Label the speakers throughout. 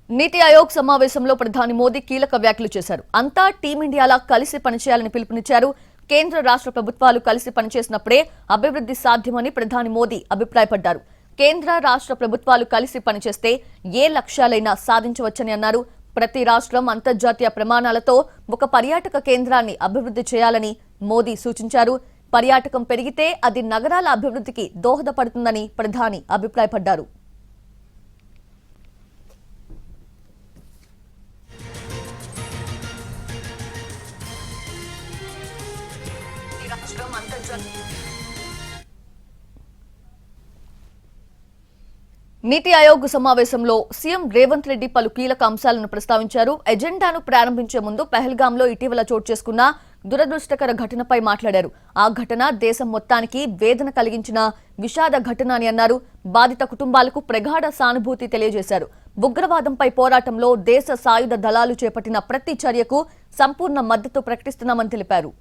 Speaker 1: నీతి ఆయోగ్ సమావేశంలో ప్రధాని మోదీ కీలక వ్యాఖ్యలు చేశారు. అంతా టీమిండియాలా కలిసి పనిచేయాలని పిలుపునిచ్చారు. కేంద్ర రాష్ట్ర ప్రభుత్వాలు కలిసి పనిచేసినప్పుడే అభివృద్ధి సాధ్యమని ప్రధాని మోదీ అభిప్రాయపడ్డారు. కేంద్ర రాష్ట్ర ప్రభుత్వాలు కలిసి పనిచేస్తే ఏ లక్ష్యాలైనా సాధించవచ్చని అన్నారు. ప్రతి రాష్ట్రం అంతర్జాతీయ ప్రమాణాలతో ఒక పర్యాటక కేంద్రాన్ని అభివృద్ధి చేయాలని మోదీ సూచించారు. పర్యాటకం పెరిగితే అది నగరాల అభివృద్ధికి దోహదపడుతుందని ప్రధాని అభిప్రాయపడ్డారు. నీతి ఆయోగ్ సమావేశంలో సీఎం రేవంత్ రెడ్డి పలు కీలక అంశాలను ప్రస్తావించారు. ఎజెండాను ప్రారంభించే ముందు పహల్గాంలో ఇటీవల చోటు చేసుకున్న దురదృష్టకర ఘటనపై మాట్లాడారు. ఆ ఘటన దేశం మొత్తానికి వేదన కలిగించిన విషాద ఘటన అని అన్నారు. బాధిత కుటుంబాలకు ప్రగాఢ సానుభూతి తెలియజేశారు. ఉగ్రవాదంపై పోరాటంలో దేశ సాయుధ దళాలు చేపట్టిన ప్రతి చర్యకు సంపూర్ణ మద్దతు ప్రకటిస్తున్నామని తెలిపారు.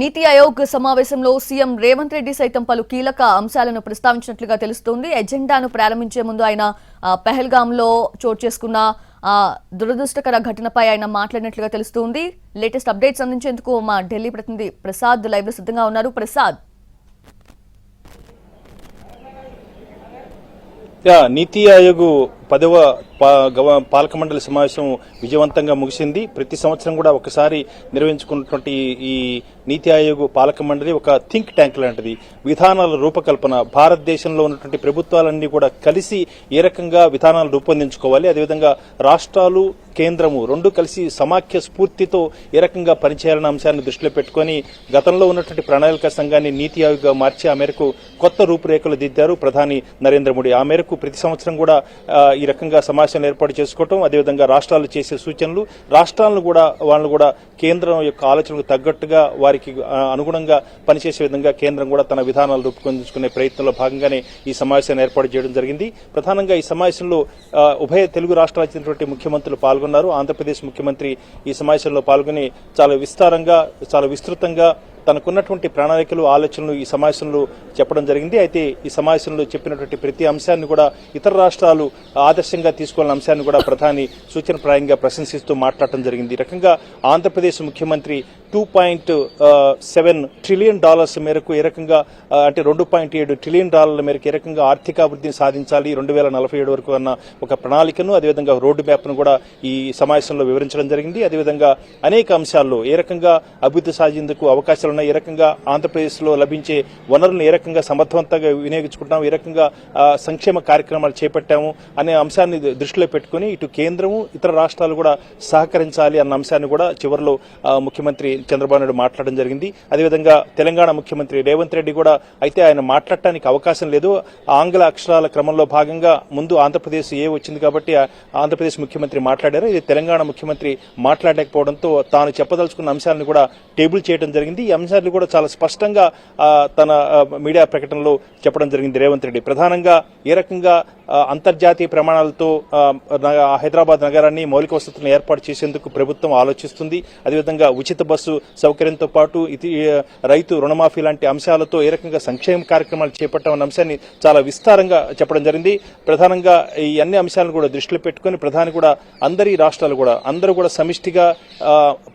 Speaker 1: నీతి ఆయోగ్ సమావేశంలో సీఎం రేవంత్ రెడ్డి సైతం పలు కీలక అంశాలను ప్రస్తావించినట్లుగా తెలుస్తోంది. ఎజెండాను ప్రారంభించే ముందు ఆయన పహల్గాంలో చోటు చేసుకున్న దురదృష్టకర ఘటనపై ఆయన మాట్లాడినట్లుగా తెలుస్తోంది. లేటెస్ట్ అప్డేట్స్ అందించేందుకు మా ఢిల్లీ ప్రతినిధి ప్రసాద్ లైవ్ లో సిద్ధంగా ఉన్నారు. ప్రసాద్,
Speaker 2: నీతి ఆయోగ్ 10వ పాలక మండలి సమావేశం విజయవంతంగా ముగిసింది. ప్రతి సంవత్సరం కూడా ఒకసారి నిర్వహించుకున్నటువంటి ఈ నీతి ఆయోగ్ పాలక మండలి ఒక థింక్ ట్యాంక్ లాంటిది. విధానాల రూపకల్పన, భారతదేశంలో ఉన్నటువంటి ప్రభుత్వాలన్నీ కూడా కలిసి ఏ రకంగా విధానాలు రూపొందించుకోవాలి, అదేవిధంగా రాష్ట్రాలు కేంద్రము రెండు కలిసి సమాఖ్య స్ఫూర్తితో ఏ రకంగా పనిచేయాలన్న అంశాన్ని దృష్టిలో పెట్టుకుని గతంలో ఉన్నటువంటి ప్రణాళిక సంఘాన్ని నీతి ఆయోగ్గా మార్చి ఆ మేరకు కొత్త రూపురేఖలు దిద్దారు ప్రధాని నరేంద్ర మోడీ. ఆ మేరకు ప్రతి సంవత్సరం కూడా ఈ రకంగా సమావేశాన్ని ఏర్పాటు చేసుకోవటం, అదేవిధంగా రాష్ట్రాలు చేసే సూచనలు, రాష్ట్రాలను కూడా వాళ్ళు కూడా కేంద్రం యొక్క ఆలోచనకు తగ్గట్టుగా వారికి అనుగుణంగా పనిచేసే విధంగా కేంద్రం కూడా తన విధానాలు రూపొందించుకునే ప్రయత్నంలో భాగంగానే ఈ సమావేశాన్ని ఏర్పాటు చేయడం జరిగింది. ప్రధానంగా ఈ సమావేశంలో ఉభయ తెలుగు రాష్ట్రాలకు చెందినటువంటి ముఖ్యమంత్రులు పాల్గొన్నారు. ఆంధ్రప్రదేశ్ ముఖ్యమంత్రి ఈ సమావేశంలో పాల్గొని చాలా విస్తారంగా, చాలా విస్తృతంగా తనకున్నటువంటి ప్రణాళికలు, ఆలోచనలు ఈ సమావేశంలో చెప్పడం జరిగింది. అయితే ఈ సమావేశంలో చెప్పినటువంటి ప్రతి అంశాన్ని కూడా ఇతర రాష్ట్రాలు ఆదర్శంగా తీసుకోవాలన్న అంశాన్ని కూడా ప్రధాని సూచనప్రాయంగా ప్రశంసిస్తూ మాట్లాడటం జరిగింది. ఈ రకంగా ఆంధ్రప్రదేశ్ ముఖ్యమంత్రి $2.7 ట్రిలియన్ మేరకు ఏ రకంగా అంటే $2.7 ట్రిలియన్ మేరకు ఏ రకంగా ఆర్థికాభివృద్ధిని సాధించాలి 2047 వరకు అన్న ఒక ప్రణాళికను, అదేవిధంగా రోడ్డు మ్యాప్ను కూడా ఈ సమావేశంలో వివరించడం జరిగింది. అదేవిధంగా అనేక అంశాల్లో ఏ రకంగా అభివృద్ధి సాధించేందుకు అవకాశాలు ఉన్నాయి, ఏ రకంగా ఆంధ్రప్రదేశ్ లో లభించే వనరులను ఏ రకంగా సమర్థవంతంగా వినియోగించుకుంటాము, ఏ రకంగా సంక్షేమ కార్యక్రమాలు చేపట్టాము అనే అంశాన్ని దృష్టిలో పెట్టుకుని ఇటు కేంద్రము ఇతర రాష్ట్రాలు కూడా సహకరించాలి అన్న అంశాన్ని కూడా చివరిలో ముఖ్యమంత్రి చంద్రబాబు నాయుడు మాట్లాడడం జరిగింది. అదేవిధంగా తెలంగాణ ముఖ్యమంత్రి రేవంత్ రెడ్డి కూడా అయితే ఆయన మాట్లాడటానికి అవకాశం లేదు. ఆంగ్ల అక్షరాల క్రమంలో భాగంగా ముందు ఆంధ్రప్రదేశ్ వచ్చింది కాబట్టి ఆంధ్రప్రదేశ్ ముఖ్యమంత్రి మాట్లాడారు. ఇది తెలంగాణ ముఖ్యమంత్రి మాట్లాడలేకపోవడంతో తాను చెప్పదలుచుకున్న అంశాలను కూడా టేబుల్ చేయడం జరిగింది. ఈ అంశాన్ని కూడా చాలా స్పష్టంగా తన మీడియా ప్రకటనలో చెప్పడం జరిగింది రేవంత్ రెడ్డి. ప్రధానంగా ఏ రకంగా అంతర్జాతీయ ప్రమాణాలతో హైదరాబాద్ నగరాన్ని మౌలిక వసతులను ఏర్పాటు చేసేందుకు ప్రభుత్వం ఆలోచిస్తుంది. అదేవిధంగా ఉచిత బస్సు సౌకర్యంతో పాటు రైతు రుణమాఫీ లాంటి అంశాలతో ఏ రకంగా సంక్షేమ కార్యక్రమాలు చేపట్టామన్న అంశాన్ని చాలా విస్తారంగా చెప్పడం జరిగింది. ప్రధానంగా ఈ అన్ని అంశాలను కూడా దృష్టిలో పెట్టుకుని ప్రధాని కూడా అందరూ కూడా సమిష్టిగా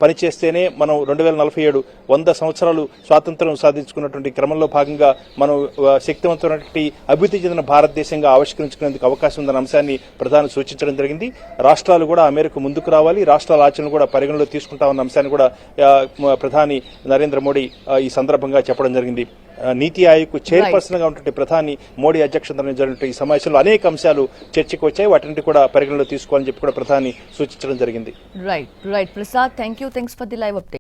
Speaker 2: పనిచేస్తేనే మనం 2047 100 సంవత్సరాలు స్వాతంత్ర్యం సాధించుకున్నటువంటి క్రమంలో భాగంగా మనం శక్తివంతమైనటువంటి అభివృద్ధి చెందిన భారతదేశంగా ఆవిష్కరించుకునేందుకు అవకాశం ఉందన్న అంశాన్ని ప్రధాని సూచించడం జరిగింది. రాష్ట్రాలు కూడా ఆ మేరకు ముందుకు రావాలి, రాష్ట్రాల ఆచరణ కూడా పరిగణలో తీసుకుంటామన్న అంశాన్ని కూడా ప్రధాని నరేంద్ర మోడీ ఈ సందర్భంగా చెప్పడం జరిగింది. నీతి ఆయోగ్ చైర్పర్సన్ గా ఉన్నటువంటి ప్రధాని మోడీ అధ్యక్షతన జరిగిన ఈ సమావేశంలో అనేక అంశాలు చర్చకు వచ్చాయి. వాటిని కూడా పరిగణలో తీసుకోవాలని చెప్పి కూడా ప్రధాని సూచించడం జరిగింది.
Speaker 1: Right Prasad, thanks for the live update.